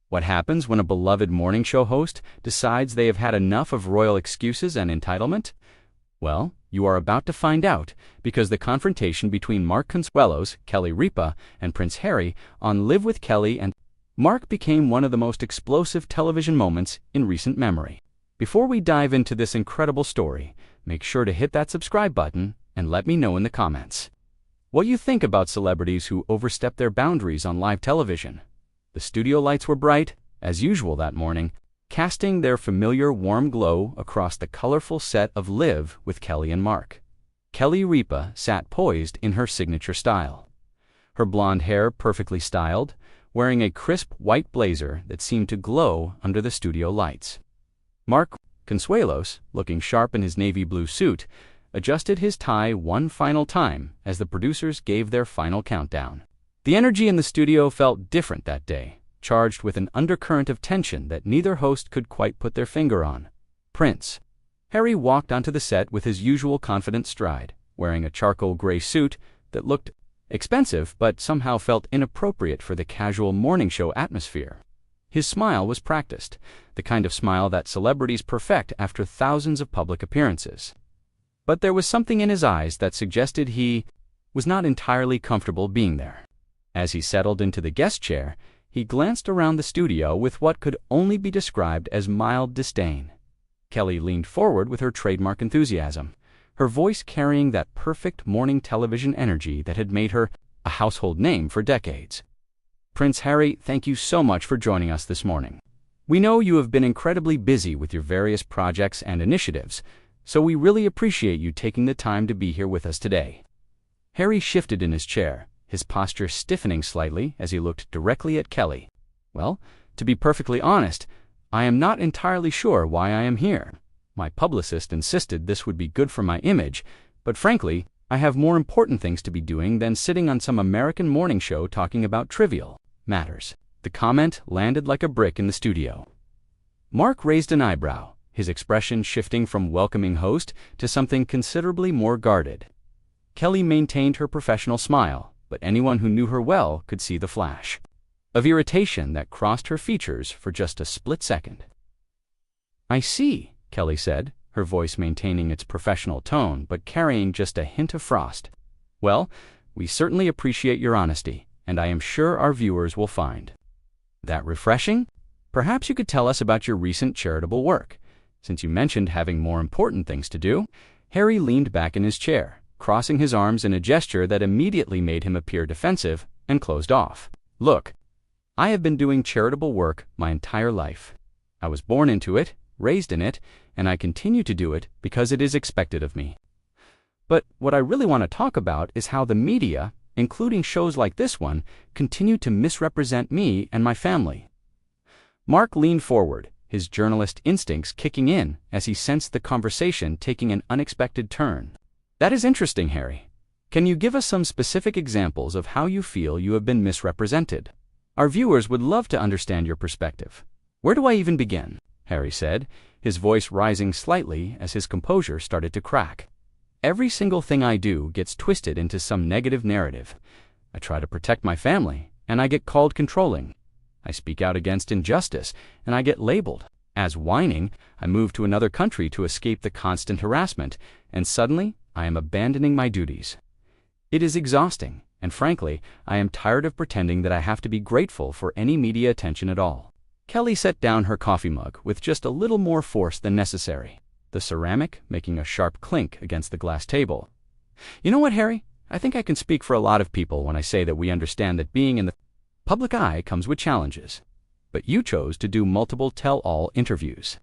What happens when a beloved morning show host decides they have had enough of royal excuses and entitlement? Well, you are about to find out, because the confrontation between Mark Consuelos, Kelly Ripa, and Prince Harry on Live with Kelly and Mark became one of the most explosive television moments in recent memory. Before we dive into this incredible story, make sure to hit that subscribe button and let me know in the comments what you think about celebrities who overstep their boundaries on live television. The studio lights were bright, as usual that morning, casting their familiar warm glow across the colorful set of Live with Kelly and Mark. Kelly Ripa sat poised in her signature style, her blonde hair perfectly styled, wearing a crisp white blazer that seemed to glow under the studio lights. Mark Consuelos, looking sharp in his navy blue suit, adjusted his tie one final time as the producers gave their final countdown. The energy in the studio felt different that day, charged with an undercurrent of tension that neither host could quite put their finger on. Prince Harry walked onto the set with his usual confident stride, wearing a charcoal gray suit that looked expensive but somehow felt inappropriate for the casual morning show atmosphere. His smile was practiced, the kind of smile that celebrities perfect after thousands of public appearances. But there was something in his eyes that suggested he was not entirely comfortable being there. As he settled into the guest chair, he glanced around the studio with what could only be described as mild disdain. Kelly leaned forward with her trademark enthusiasm, her voice carrying that perfect morning television energy that had made her a household name for decades. Prince Harry, thank you so much for joining us this morning. We know you have been incredibly busy with your various projects and initiatives, so we really appreciate you taking the time to be here with us today. Harry shifted in his chair, his posture stiffening slightly as he looked directly at Kelly. Well, to be perfectly honest, I am not entirely sure why I am here. My publicist insisted this would be good for my image, but frankly, I have more important things to be doing than sitting on some American morning show talking about trivial matters. The comment landed like a brick in the studio. Mark raised an eyebrow, his expression shifting from welcoming host to something considerably more guarded. Kelly maintained her professional smile, but anyone who knew her well could see the flash of irritation that crossed her features for just a split second. "I see," Kelly said, her voice maintaining its professional tone but carrying just a hint of frost. "Well, we certainly appreciate your honesty, and I am sure our viewers will find that refreshing. Perhaps you could tell us about your recent charitable work. Since you mentioned having more important things to do." Harry leaned back in his chair, crossing his arms in a gesture that immediately made him appear defensive, and closed off. "Look, I have been doing charitable work my entire life. I was born into it, raised in it, and I continue to do it because it is expected of me. But what I really want to talk about is how the media, including shows like this one, continue to misrepresent me and my family." Mark leaned forward, his journalist instincts kicking in as he sensed the conversation taking an unexpected turn. "That is interesting, Harry. Can you give us some specific examples of how you feel you have been misrepresented? Our viewers would love to understand your perspective." "Where do I even begin?" Harry said, his voice rising slightly as his composure started to crack. "Every single thing I do gets twisted into some negative narrative. I try to protect my family, and I get called controlling. I speak out against injustice, and I get labeled as whining. I move to another country to escape the constant harassment, and suddenly I am abandoning my duties. It is exhausting, and frankly, I am tired of pretending that I have to be grateful for any media attention at all." Kelly set down her coffee mug with just a little more force than necessary, the ceramic making a sharp clink against the glass table. "You know what, Harry? I think I can speak for a lot of people when I say that we understand that being in the public eye comes with challenges. But you chose to do multiple tell-all interviews.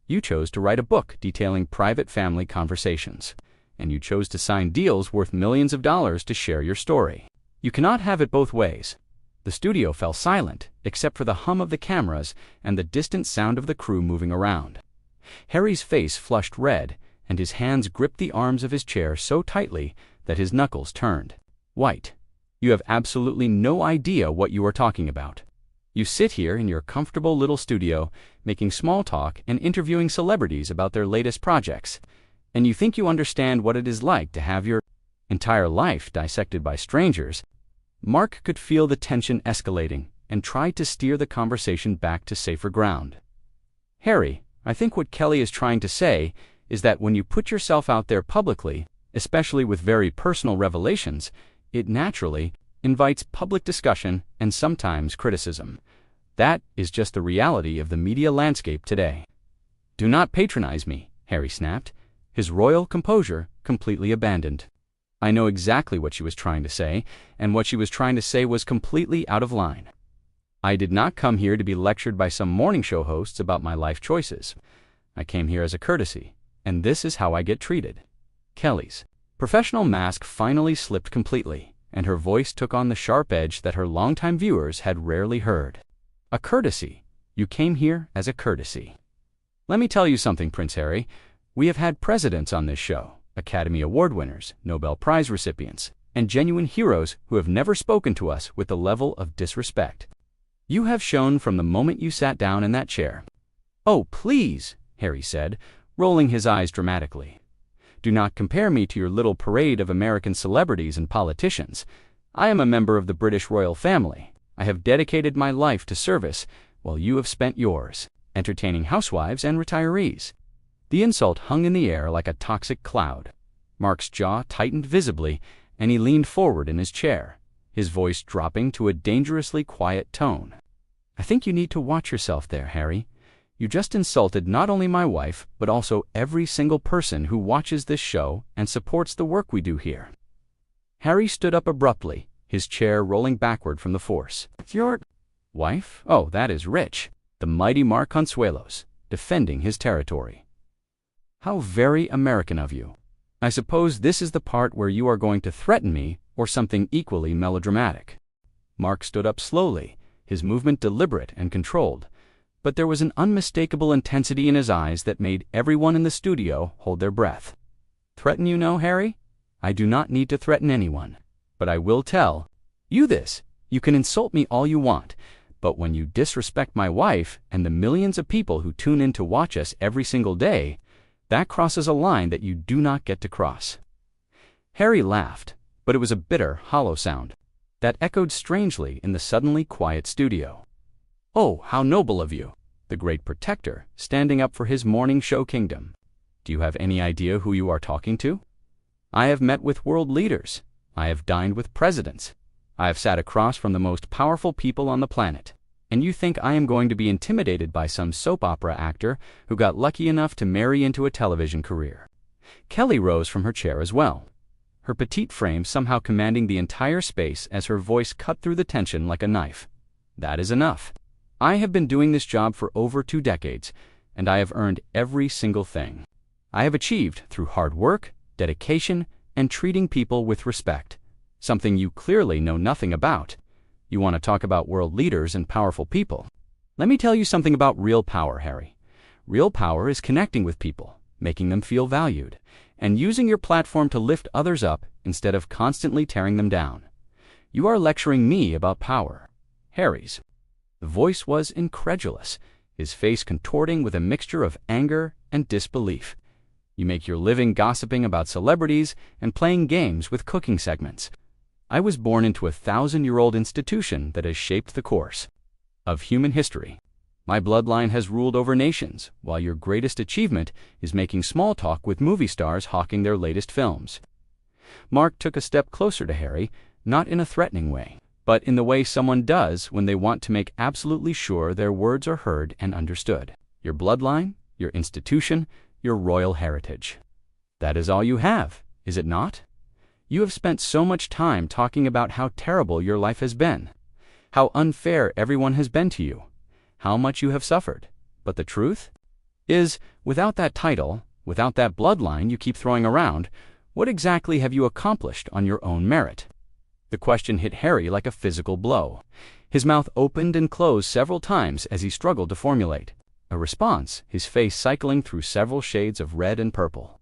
You chose to write a book detailing private family conversations. And you chose to sign deals worth millions of dollars to share your story. You cannot have it both ways." The studio fell silent, except for the hum of the cameras and the distant sound of the crew moving around. Harry's face flushed red, and his hands gripped the arms of his chair so tightly that his knuckles turned white. "You have absolutely no idea what you are talking about. You sit here in your comfortable little studio, making small talk and interviewing celebrities about their latest projects, and you think you understand what it is like to have your entire life dissected by strangers." Mark could feel the tension escalating, and tried to steer the conversation back to safer ground. "Harry, I think what Kelly is trying to say is that when you put yourself out there publicly, especially with very personal revelations, it naturally invites public discussion and sometimes criticism. That is just the reality of the media landscape today." "Do not patronize me," Harry snapped, his royal composure completely abandoned. I know exactly what she was trying to say, and what she was trying to say was completely out of line. I did not come here to be lectured by some morning show hosts about my life choices. I came here as a courtesy, and this is how I get treated. Kelly's professional mask finally slipped completely, and her voice took on the sharp edge that her longtime viewers had rarely heard. "A courtesy. You came here as a courtesy. Let me tell you something, Prince Harry. We have had presidents on this show, Academy Award winners, Nobel Prize recipients, and genuine heroes who have never spoken to us with the level of disrespect you have shown from the moment you sat down in that chair." "Oh, please," Harry said, rolling his eyes dramatically. "Do not compare me to your little parade of American celebrities and politicians. I am a member of the British royal family. I have dedicated my life to service, while you have spent yours, entertaining housewives and retirees." The insult hung in the air like a toxic cloud. Mark's jaw tightened visibly, and he leaned forward in his chair, his voice dropping to a dangerously quiet tone. "I think you need to watch yourself there, Harry. You just insulted not only my wife, but also every single person who watches this show and supports the work we do here." Harry stood up abruptly, his chair rolling backward from the force. "Your wife? Oh, that is rich." The mighty Mark Consuelos, defending his territory. "How very American of you. I suppose this is the part where you are going to threaten me or something equally melodramatic." Mark stood up slowly, his movement deliberate and controlled, but there was an unmistakable intensity in his eyes that made everyone in the studio hold their breath. "Threaten you, no, Harry? I do not need to threaten anyone, but I will tell you this. You can insult me all you want, but when you disrespect my wife and the millions of people who tune in to watch us every single day, that crosses a line that you do not get to cross." Harry laughed, but it was a bitter, hollow sound that echoed strangely in the suddenly quiet studio. "Oh, how noble of you, the great protector, standing up for his morning show kingdom. Do you have any idea who you are talking to? I have met with world leaders. I have dined with presidents. I have sat across from the most powerful people on the planet. And you think I am going to be intimidated by some soap opera actor who got lucky enough to marry into a television career?" Kelly rose from her chair as well, her petite frame somehow commanding the entire space as her voice cut through the tension like a knife. "That is enough. I have been doing this job for over 2 decades, and I have earned every single thing I have achieved through hard work, dedication, and treating people with respect, something you clearly know nothing about. You want to talk about world leaders and powerful people? Let me tell you something about real power, Harry. Real power is connecting with people, making them feel valued, and using your platform to lift others up instead of constantly tearing them down. You are lecturing me about power." Harry's voice was incredulous, his face contorting with a mixture of anger and disbelief. "You make your living gossiping about celebrities and playing games with cooking segments. I was born into a 1,000-year-old institution that has shaped the course of human history. My bloodline has ruled over nations, while your greatest achievement is making small talk with movie stars hawking their latest films." Mark took a step closer to Harry, not in a threatening way, but in the way someone does when they want to make absolutely sure their words are heard and understood. "Your bloodline, your institution, your royal heritage. That is all you have, is it not? You have spent so much time talking about how terrible your life has been, how unfair everyone has been to you, how much you have suffered. But the truth is, without that title, without that bloodline you keep throwing around, what exactly have you accomplished on your own merit?" The question hit Harry like a physical blow. His mouth opened and closed several times as he struggled to formulate a response, his face cycling through several shades of red and purple.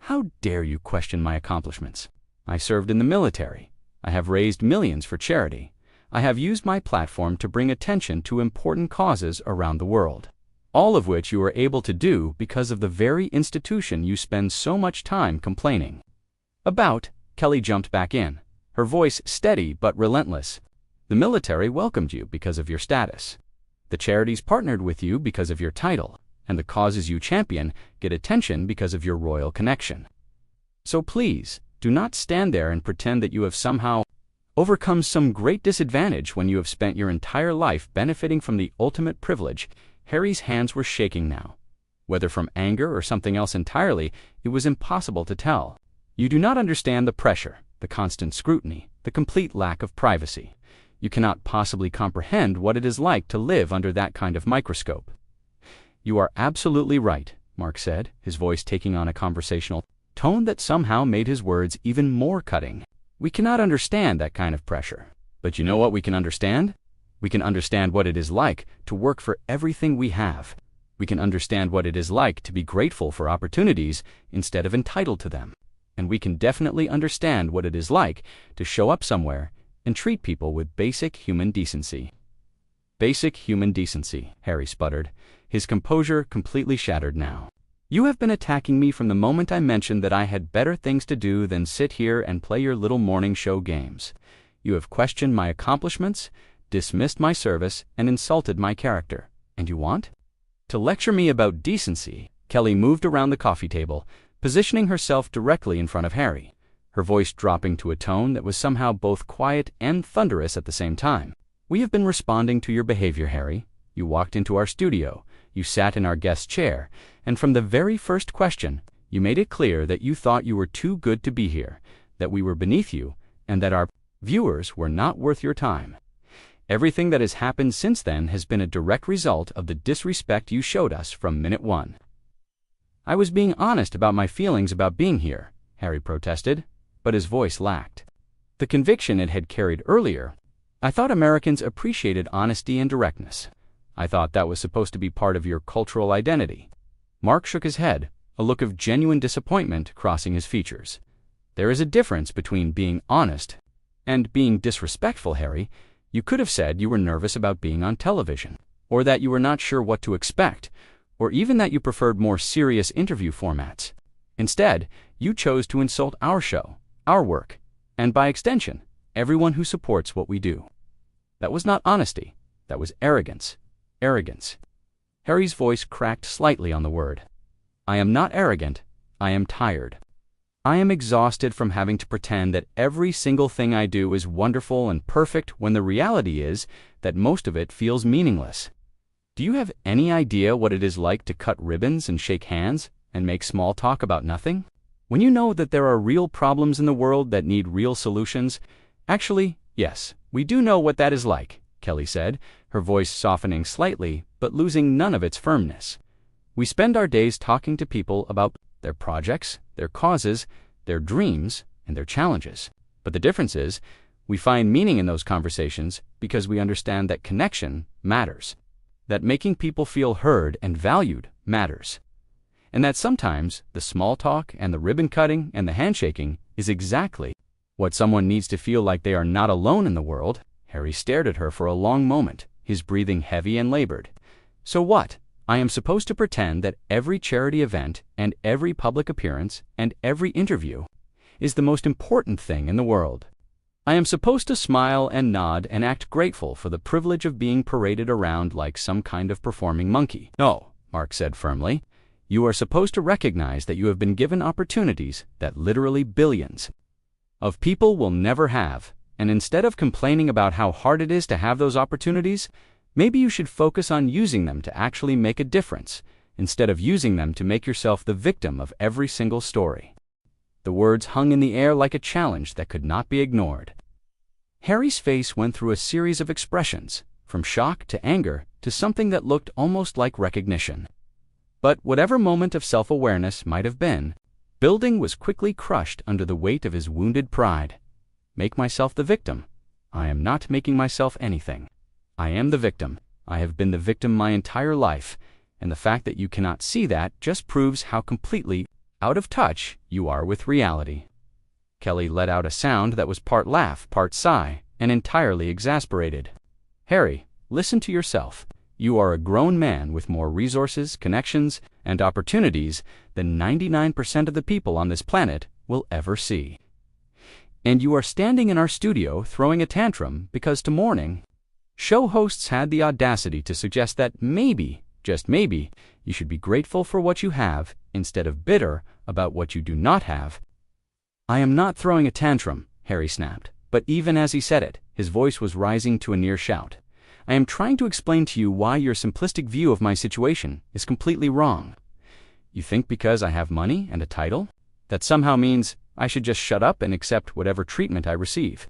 "How dare you question my accomplishments? I served in the military. I have raised millions for charity. I have used my platform to bring attention to important causes around the world, all of which you are able to do because of the very institution you spend so much time complaining about." Kelly jumped back in, her voice steady but relentless. The military welcomed you because of your status. The charities partnered with you because of your title, and the causes you champion get attention because of your royal connection. So please, do not stand there and pretend that you have somehow overcome some great disadvantage when you have spent your entire life benefiting from the ultimate privilege. Harry's hands were shaking now. Whether from anger or something else entirely, it was impossible to tell. You do not understand the pressure, the constant scrutiny, the complete lack of privacy. You cannot possibly comprehend what it is like to live under that kind of microscope. You are absolutely right, Mark said, his voice taking on a conversational tone that somehow made his words even more cutting. We cannot understand that kind of pressure. But you know what we can understand? We can understand what it is like to work for everything we have. We can understand what it is like to be grateful for opportunities instead of entitled to them. And we can definitely understand what it is like to show up somewhere and treat people with basic human decency. Basic human decency, Harry sputtered, his composure completely shattered now. You have been attacking me from the moment I mentioned that I had better things to do than sit here and play your little morning show games. You have questioned my accomplishments, dismissed my service, and insulted my character. And you want to lecture me about decency? Kelly moved around the coffee table, positioning herself directly in front of Harry, her voice dropping to a tone that was somehow both quiet and thunderous at the same time. We have been responding to your behavior, Harry. You walked into our studio, you sat in our guest chair, and from the very first question, you made it clear that you thought you were too good to be here, that we were beneath you, and that our viewers were not worth your time. Everything that has happened since then has been a direct result of the disrespect you showed us from minute one. I was being honest about my feelings about being here, Harry protested, but his voice lacked the conviction it had carried earlier. I thought Americans appreciated honesty and directness. I thought that was supposed to be part of your cultural identity. Mark shook his head, a look of genuine disappointment crossing his features. There is a difference between being honest and being disrespectful, Harry. You could have said you were nervous about being on television, or that you were not sure what to expect, or even that you preferred more serious interview formats. Instead, you chose to insult our show, our work, and by extension, everyone who supports what we do. That was not honesty. That was arrogance. Arrogance. Harry's voice cracked slightly on the word. I am not arrogant. I am tired. I am exhausted from having to pretend that every single thing I do is wonderful and perfect when the reality is that most of it feels meaningless. Do you have any idea what it is like to cut ribbons and shake hands and make small talk about nothing? When you know that there are real problems in the world that need real solutions? Actually, yes, we do know what that is like, Kelly said, her voice softening slightly but losing none of its firmness. We spend our days talking to people about their projects, their causes, their dreams, and their challenges. But the difference is, we find meaning in those conversations because we understand that connection matters, that making people feel heard and valued matters, and that sometimes the small talk and the ribbon cutting and the handshaking is exactly what someone needs to feel like they are not alone in the world. Harry stared at her for a long moment, his breathing heavy and labored. So what? I am supposed to pretend that every charity event and every public appearance and every interview is the most important thing in the world. I am supposed to smile and nod and act grateful for the privilege of being paraded around like some kind of performing monkey. No, Mark said firmly. You are supposed to recognize that you have been given opportunities that literally billions of people will never have, and instead of complaining about how hard it is to have those opportunities, maybe you should focus on using them to actually make a difference, instead of using them to make yourself the victim of every single story. The words hung in the air like a challenge that could not be ignored. Harry's face went through a series of expressions, from shock to anger to something that looked almost like recognition. But whatever moment of self-awareness might have been, building was quickly crushed under the weight of his wounded pride. Make myself the victim? I am not making myself anything. I am the victim. I have been the victim my entire life, and the fact that you cannot see that just proves how completely out of touch you are with reality. Kelly let out a sound that was part laugh, part sigh, and entirely exasperated. Harry, listen to yourself. You are a grown man with more resources, connections, and opportunities than 99% of the people on this planet will ever see. And you are standing in our studio throwing a tantrum because tomorrow morning, show hosts had the audacity to suggest that maybe, just maybe, you should be grateful for what you have instead of bitter about what you do not have. I am not throwing a tantrum, Harry snapped, but even as he said it, his voice was rising to a near shout. I am trying to explain to you why your simplistic view of my situation is completely wrong. You think because I have money and a title, that somehow means I should just shut up and accept whatever treatment I receive.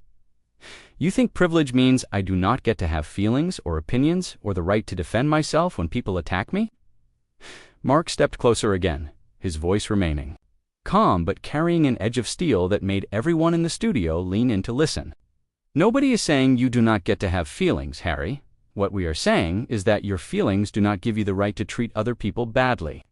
You think privilege means I do not get to have feelings or opinions or the right to defend myself when people attack me? Mark stepped closer again, his voice remaining calm but carrying an edge of steel that made everyone in the studio lean in to listen. Nobody is saying you do not get to have feelings, Harry. What we are saying is that your feelings do not give you the right to treat other people badly.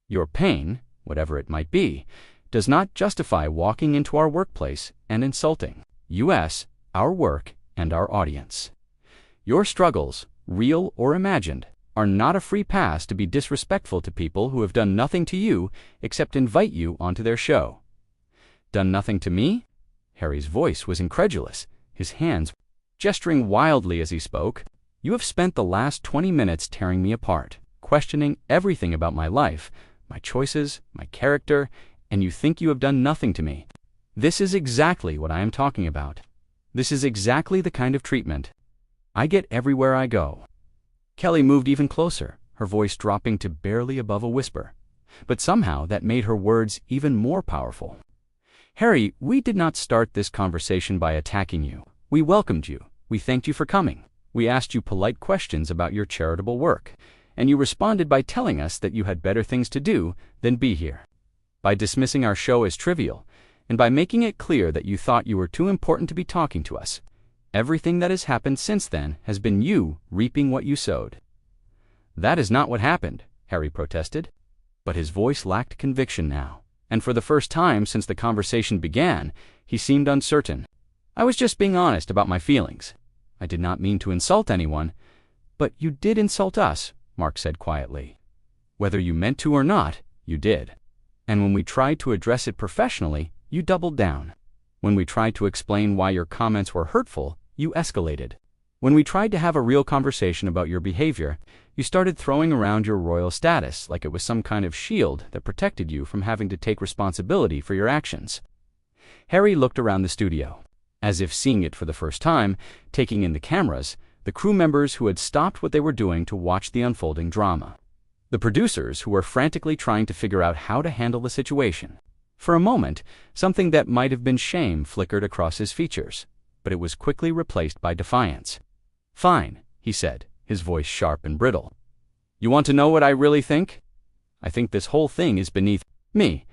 Your pain, whatever it might be, does not justify walking into our workplace and insulting us, our work, and our audience. Your struggles, real or imagined, are not a free pass to be disrespectful to people who have done nothing to you except invite you onto their show. Done nothing to me? Harry's voice was incredulous, his hands gesturing wildly as he spoke. You have spent the last 20 minutes tearing me apart, questioning everything about my life, my choices, my character, and you think you have done nothing to me. This is exactly what I am talking about. This is exactly the kind of treatment I get everywhere I go. Kelly moved even closer, her voice dropping to barely above a whisper. But somehow that made her words even more powerful. Harry, we did not start this conversation by attacking you. We welcomed you. We thanked you for coming. We asked you polite questions about your charitable work, and you responded by telling us that you had better things to do than be here. By dismissing our show as trivial, and by making it clear that you thought you were too important to be talking to us, everything that has happened since then has been you reaping what you sowed. That is not what happened, Harry protested. But his voice lacked conviction now, and for the first time since the conversation began, he seemed uncertain. I was just being honest about my feelings. I did not mean to insult anyone. But you did insult us, Mark said quietly. Whether you meant to or not, you did. And when we tried to address it professionally, you doubled down. When we tried to explain why your comments were hurtful, you escalated. When we tried to have a real conversation about your behavior, you started throwing around your royal status like it was some kind of shield that protected you from having to take responsibility for your actions. Harry looked around the studio, as if seeing it for the first time, taking in the cameras, the crew members who had stopped what they were doing to watch the unfolding drama, the producers who were frantically trying to figure out how to handle the situation. For a moment, something that might have been shame flickered across his features, but it was quickly replaced by defiance. Fine, he said, his voice sharp and brittle. You want to know what I really think? I think this whole thing is beneath me.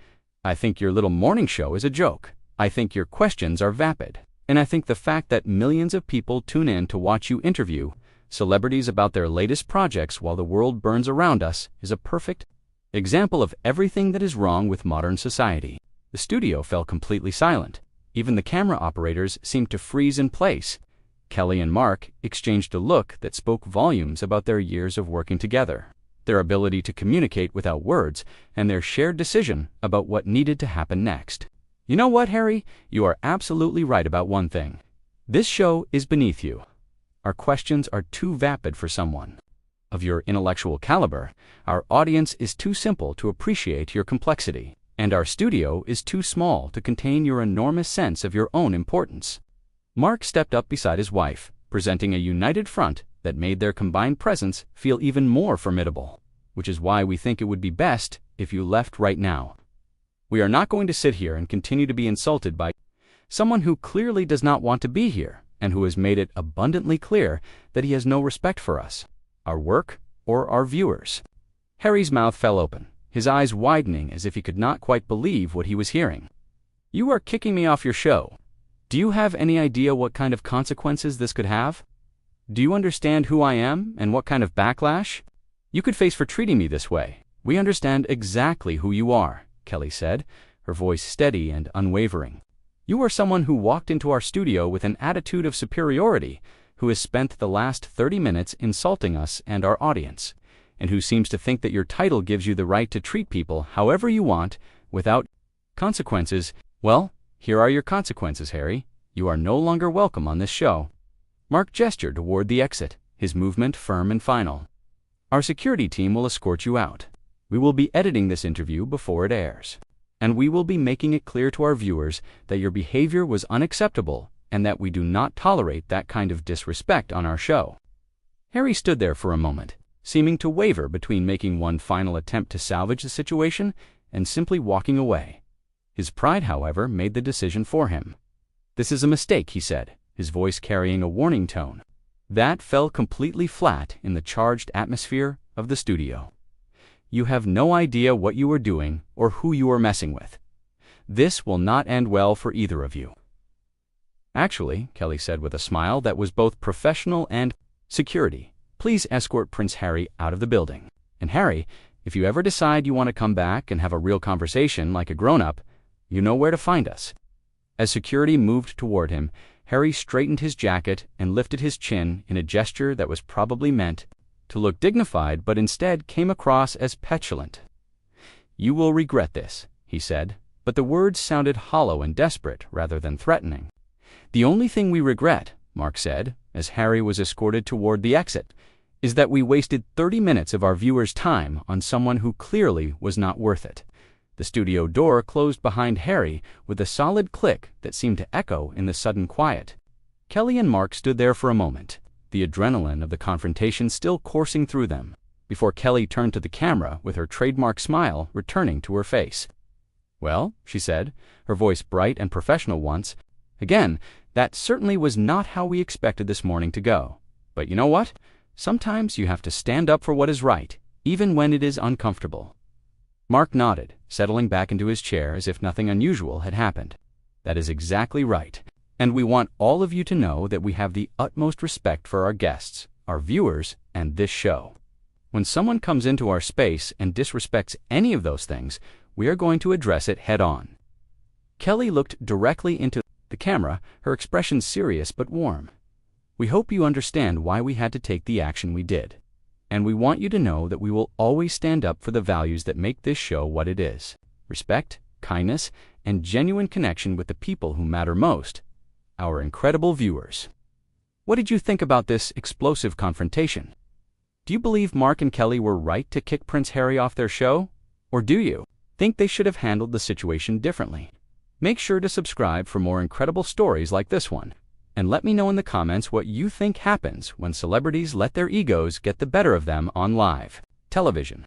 I think your little morning show is a joke. I think your questions are vapid. And I think the fact that millions of people tune in to watch you interview celebrities about their latest projects while the world burns around us is a perfect example of everything that is wrong with modern society. The studio fell completely silent. Even the camera operators seemed to freeze in place. Kelly and Mark exchanged a look that spoke volumes about their years of working together, their ability to communicate without words, and their shared decision about what needed to happen next. You know what, Harry? You are absolutely right about one thing. This show is beneath you. Our questions are too vapid for someone of your intellectual caliber. Our audience is too simple to appreciate your complexity, and our studio is too small to contain your enormous sense of your own importance. Mark stepped up beside his wife, presenting a united front that made their combined presence feel even more formidable, which is why we think it would be best if you left right now. We are not going to sit here and continue to be insulted by someone who clearly does not want to be here and who has made it abundantly clear that he has no respect for us, our work, or our viewers. Harry's mouth fell open, his eyes widening as if he could not quite believe what he was hearing. You are kicking me off your show. Do you have any idea what kind of consequences this could have? Do you understand who I am and what kind of backlash you could face for treating me this way? We understand exactly who you are, Kelly said, her voice steady and unwavering. You are someone who walked into our studio with an attitude of superiority, who has spent the last 30 minutes insulting us and our audience, and who seems to think that your title gives you the right to treat people however you want without consequences. Well, Here are your consequences, Harry. You are no longer welcome on this show. Mark gestured toward the exit, his movement firm and final. Our security team will escort you out. We will be editing this interview before it airs. And we will be making it clear to our viewers that your behavior was unacceptable and that we do not tolerate that kind of disrespect on our show. Harry stood there for a moment, seeming to waver between making one final attempt to salvage the situation and simply walking away. His pride, however, made the decision for him. "This is a mistake," he said, his voice carrying a warning tone. That fell completely flat in the charged atmosphere of the studio. "You have no idea what you are doing or who you are messing with. This will not end well for either of you." "Actually," Kelly said with a smile that was both professional and security, "please escort Prince Harry out of the building. And Harry, if you ever decide you want to come back and have a real conversation like a grown-up, you know where to find us." As security moved toward him, Harry straightened his jacket and lifted his chin in a gesture that was probably meant to look dignified but instead came across as petulant. "You will regret this," he said, but the words sounded hollow and desperate rather than threatening. "The only thing we regret," Mark said, as Harry was escorted toward the exit, "is that we wasted 30 minutes of our viewers' time on someone who clearly was not worth it." The studio door closed behind Harry with a solid click that seemed to echo in the sudden quiet. Kelly and Mark stood there for a moment, the adrenaline of the confrontation still coursing through them, before Kelly turned to the camera with her trademark smile returning to her face. "Well," she said, her voice bright and professional once again, "that certainly was not how we expected this morning to go. But you know what? Sometimes you have to stand up for what is right, even when it is uncomfortable." Mark nodded, settling back into his chair as if nothing unusual had happened. "That is exactly right. And we want all of you to know that we have the utmost respect for our guests, our viewers, and this show. When someone comes into our space and disrespects any of those things, we are going to address it head-on." Kelly looked directly into the camera, her expression serious but warm. "We hope you understand why we had to take the action we did. And we want you to know that we will always stand up for the values that make this show what it is: respect, kindness, and genuine connection with the people who matter most, our incredible viewers." What did you think about this explosive confrontation? Do you believe Mark and Kelly were right to kick Prince Harry off their show? Or do you think they should have handled the situation differently? Make sure to subscribe for more incredible stories like this one. And let me know in the comments what you think happens when celebrities let their egos get the better of them on live television.